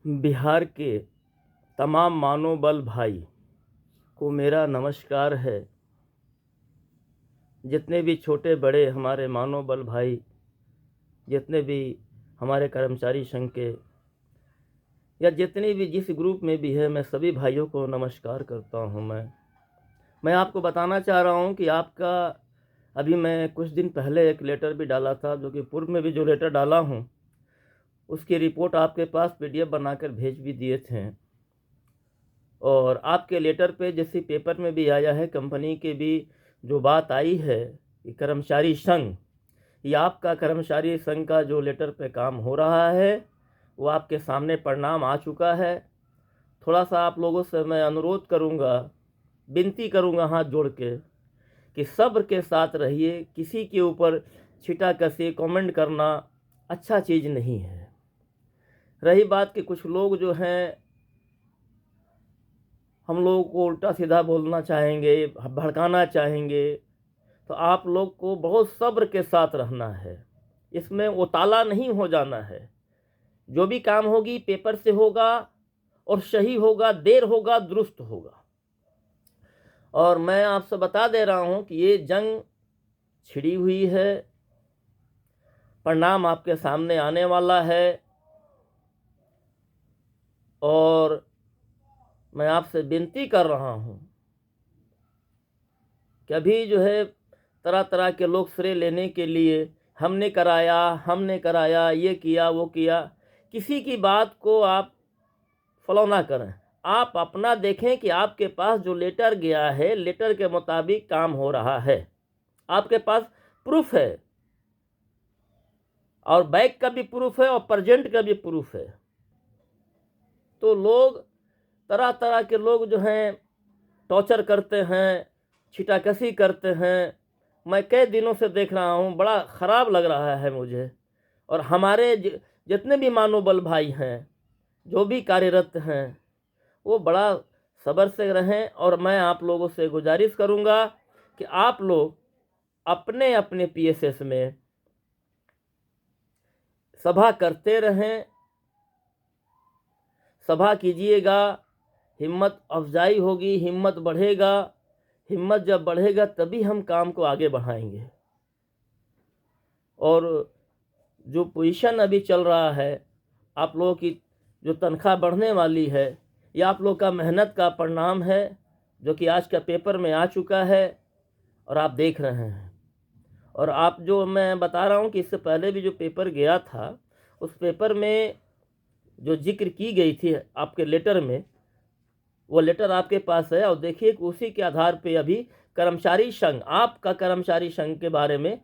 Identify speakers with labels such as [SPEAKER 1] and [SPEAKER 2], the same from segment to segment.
[SPEAKER 1] बिहार के तमाम मानवबल भाई को मेरा नमस्कार है। जितने भी छोटे बड़े हमारे मानवबल भाई, जितने भी हमारे कर्मचारी संघ के या जितने भी जिस ग्रुप में भी है, मैं सभी भाइयों को नमस्कार करता हूं। मैं आपको बताना चाह रहा हूं कि आपका अभी मैं कुछ दिन पहले एक लेटर भी डाला था, जो कि पूर्व में भी जो लेटर डाला हूं उसकी रिपोर्ट आपके पास पीडीएफ बनाकर भेज भी दिए थे। और आपके लेटर पे जैसे पेपर में भी आया है, कंपनी के भी जो बात आई है कि कर्मचारी संघ, या आपका कर्मचारी संघ का जो लेटर पे काम हो रहा है वो आपके सामने परिणाम आ चुका है। थोड़ा सा आप लोगों से मैं अनुरोध करूंगा, विनती करूंगा हाथ जोड़ के, कि सब्र के साथ रहिए। किसी के ऊपर छिटाकशी कमेंट करना अच्छा चीज़ नहीं है। रही बात कि कुछ लोग जो हैं हम लोगों को उल्टा सीधा बोलना चाहेंगे, भड़काना चाहेंगे, तो आप लोग को बहुत सब्र के साथ रहना है। इसमें वो ताला नहीं हो जाना है। जो भी काम होगी पेपर से होगा और सही होगा, देर होगा दुरुस्त होगा। और मैं आपसे बता दे रहा हूं कि ये जंग छिड़ी हुई है, परिणाम आपके सामने आने वाला है। और मैं आपसे विनती कर रहा हूं कि अभी जो है तरह तरह के लोग श्रेय लेने के लिए हमने कराया, ये किया वो किया, किसी की बात को आप फॉलो ना करें। आप अपना देखें कि आपके पास जो लेटर गया है, लेटर के मुताबिक काम हो रहा है, आपके पास प्रूफ है, और बैक का भी प्रूफ है और प्रेजेंट का भी प्रूफ है। तो लोग तरह तरह के लोग जो हैं टॉर्चर करते हैं, छिटाकशी करते हैं। मैं कई दिनों से देख रहा हूँ, बड़ा ख़राब लग रहा है मुझे। और हमारे जितने भी मानवबल भाई हैं, जो भी कार्यरत हैं, वो बड़ा सब्र से रहें। और मैं आप लोगों से गुजारिश करूँगा कि आप लोग अपने अपने पीएसएस में सभा करते रहें, सभा कीजिएगा। हिम्मत अफजाई होगी, हिम्मत बढ़ेगा। हिम्मत जब बढ़ेगा तभी हम काम को आगे बढ़ाएंगे। और जो पोजीशन अभी चल रहा है, आप लोगों की जो तनख्वाह बढ़ने वाली है, ये आप लोग का मेहनत का परिणाम है, जो कि आज का पेपर में आ चुका है और आप देख रहे हैं। और आप जो मैं बता रहा हूँ कि इससे पहले भी जो पेपर गया था, उस पेपर में जो जिक्र की गई थी आपके लेटर में, वो लेटर आपके पास है। और देखिए कि उसी के आधार पे अभी कर्मचारी संघ, आपका कर्मचारी संघ के बारे में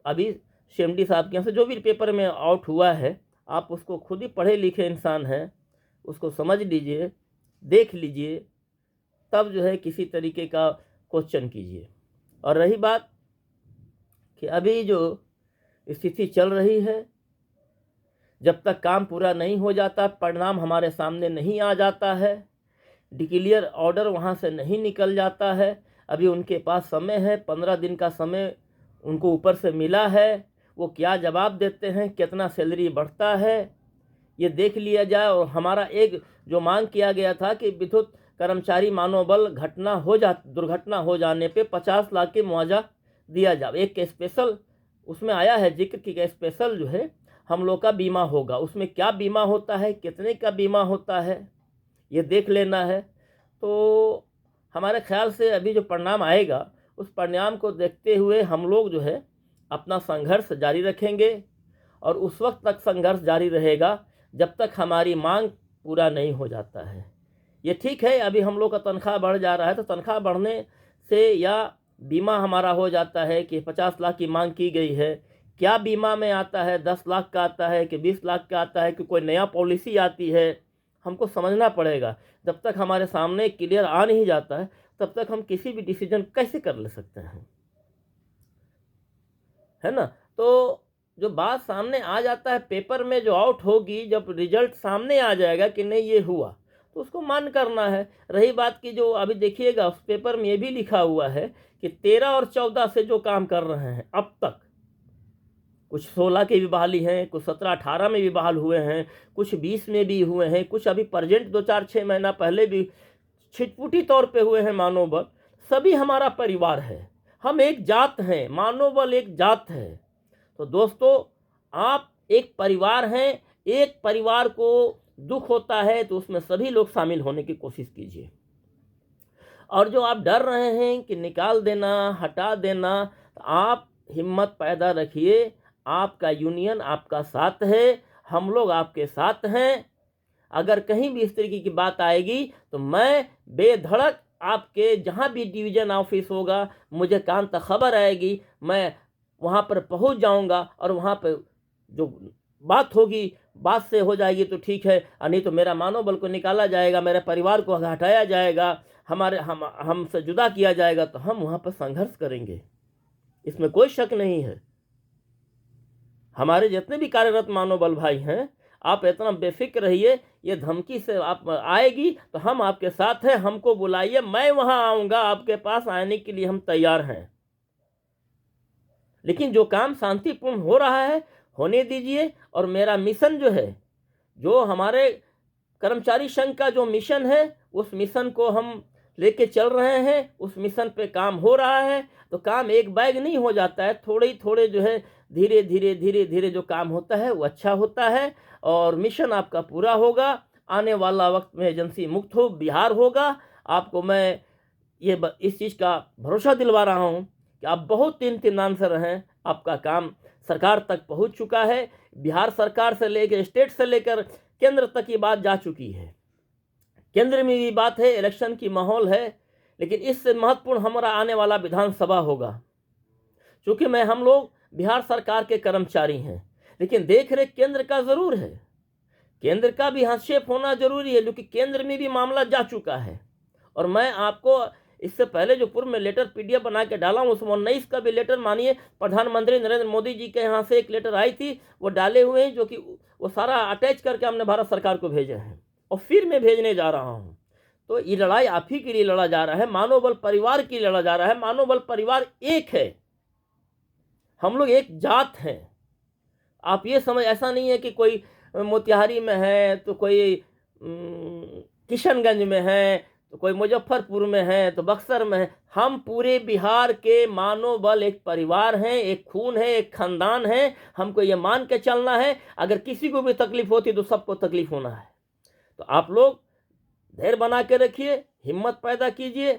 [SPEAKER 1] अभी सीएमडी साहब के यहाँ से जो भी पेपर में आउट हुआ है, आप उसको खुद ही पढ़े लिखे इंसान हैं, उसको समझ लीजिए, देख लीजिए, तब जो है किसी तरीके का क्वेश्चन कीजिए। और रही बात कि अभी जो स्थिति चल रही है, जब तक काम पूरा नहीं हो जाता, परिणाम हमारे सामने नहीं आ जाता है, डिक्लेयर ऑर्डर वहाँ से नहीं निकल जाता है, अभी उनके पास समय है, 15 दिन का समय उनको ऊपर से मिला है। वो क्या जवाब देते हैं, कितना सैलरी बढ़ता है, ये देख लिया जाए। और हमारा एक जो मांग किया गया था कि विद्युत कर्मचारी मानवबल दुर्घटना हो जाने पे 50 लाख की मुआवजा दिया जाए। एक स्पेशल उसमें आया है जिक्र कि स्पेशल जो है हम लोग का बीमा होगा। उसमें क्या बीमा होता है, कितने का बीमा होता है, ये देख लेना है। तो हमारे ख्याल से अभी जो परिणाम आएगा, उस परिणाम को देखते हुए हम लोग जो है अपना संघर्ष जारी रखेंगे। और उस वक्त तक संघर्ष जारी रहेगा जब तक हमारी मांग पूरा नहीं हो जाता है। ये ठीक है, अभी हम लोग का तनख्वाह बढ़ जा रहा है, तो तनख्वाह बढ़ने से या बीमा हमारा हो जाता है कि 50 लाख की मांग की गई है, क्या बीमा में आता है, 10 लाख का आता है कि 20 लाख का आता है कि कोई नया पॉलिसी आती है, हमको समझना पड़ेगा। जब तक हमारे सामने क्लियर आ नहीं जाता है, तब तक हम किसी भी डिसीजन कैसे कर ले सकते हैं, है ना। तो जो बात सामने आ जाता है पेपर में जो आउट होगी, जब रिजल्ट सामने आ जाएगा कि नहीं ये हुआ, तो उसको मान करना है। रही बात की जो अभी देखिएगा उस पेपर में ये भी लिखा हुआ है कि 13 और 14 से जो काम कर रहे हैं अब तक, कुछ 16 के भी बहाली हैं, कुछ 17-18 में भी बहाल हुए हैं, कुछ 20 में भी हुए हैं, कुछ अभी प्रेजेंट 2-4-6 महीना पहले भी छिटपुटी तौर पे हुए हैं। मानव बल सभी हमारा परिवार है, हम एक जात हैं, मानव बल एक जात है। तो दोस्तों, आप एक परिवार हैं, एक परिवार को दुख होता है तो उसमें सभी लोग शामिल होने की कोशिश कीजिए। और जो आप डर रहे हैं कि निकाल देना, हटा देना, तो आप हिम्मत पैदा रखिए। आपका यूनियन आपका साथ है, हम लोग आपके साथ हैं। अगर कहीं भी इस तरीके की बात आएगी तो मैं बेधड़क आपके जहाँ भी डिवीज़न ऑफिस होगा, मुझे कान तक खबर आएगी, मैं वहाँ पर पहुँच जाऊँगा और वहाँ पर जो बात होगी, बात से हो जाएगी तो ठीक है, नहीं तो मेरा मानव बल को निकाला जाएगा, मेरे परिवार को हटाया जाएगा, हमसे जुदा किया जाएगा, तो हम वहाँ पर संघर्ष करेंगे, इसमें कोई शक नहीं है। हमारे जितने भी कार्यरत मानव बल भाई हैं, आप इतना बेफिक्र रहिए। ये धमकी से आप आएगी तो हम आपके साथ हैं, हमको बुलाइए, मैं वहाँ आऊँगा, आपके पास आने के लिए हम तैयार हैं। लेकिन जो काम शांतिपूर्ण हो रहा है होने दीजिए। और मेरा मिशन जो है, जो हमारे कर्मचारी संघ का जो मिशन है, उस मिशन को हम लेके चल रहे हैं, उस मिशन पे काम हो रहा है। तो काम एक बैग नहीं हो जाता है, थोड़े जो है धीरे धीरे जो काम होता है वो अच्छा होता है और मिशन आपका पूरा होगा। आने वाला वक्त में एजेंसी मुक्त हो बिहार होगा। आपको मैं इस चीज़ का भरोसा दिलवा रहा हूँ कि आप बहुत इत्मीनान से रहें। आपका काम सरकार तक पहुँच चुका है, बिहार सरकार से लेकर स्टेट से लेकर केंद्र तक की बात जा चुकी है। केंद्र में भी बात है, इलेक्शन की माहौल है, लेकिन इससे महत्वपूर्ण हमारा आने वाला विधानसभा होगा। क्योंकि हम लोग बिहार सरकार के कर्मचारी हैं, लेकिन देख रेख केंद्र का ज़रूर है, केंद्र का भी हस्तक्षेप होना जरूरी है, क्योंकि केंद्र में भी मामला जा चुका है। और मैं आपको इससे पहले जो पूर्व में लेटर PDF बना के डाला हूँ, उसमें 19 का भी लेटर, मानिए प्रधानमंत्री नरेंद्र मोदी जी के यहाँ से एक लेटर आई थी, वो डाले हुए हैं, जो कि वो सारा अटैच करके हमने भारत सरकार को भेजे हैं और फिर मैं भेजने जा रहा हूँ। तो ये लड़ाई आप ही के लिए लड़ा जा रहा है, मानव बल परिवार के लिए लड़ा जा रहा है। मानव बल परिवार एक है, हम लोग एक जात हैं। आप ये समझ, ऐसा नहीं है कि कोई मोतिहारी में है तो कोई किशनगंज में है तो कोई मुजफ्फरपुर में है तो बक्सर में है। हम पूरे बिहार के मानव बल एक परिवार हैं, एक खून है, एक खानदान है। हमको ये मान के चलना है, अगर किसी को भी तकलीफ होती तो सबको तकलीफ होना है। तो आप लोग धैर्य बना के रखिए, हिम्मत पैदा कीजिए,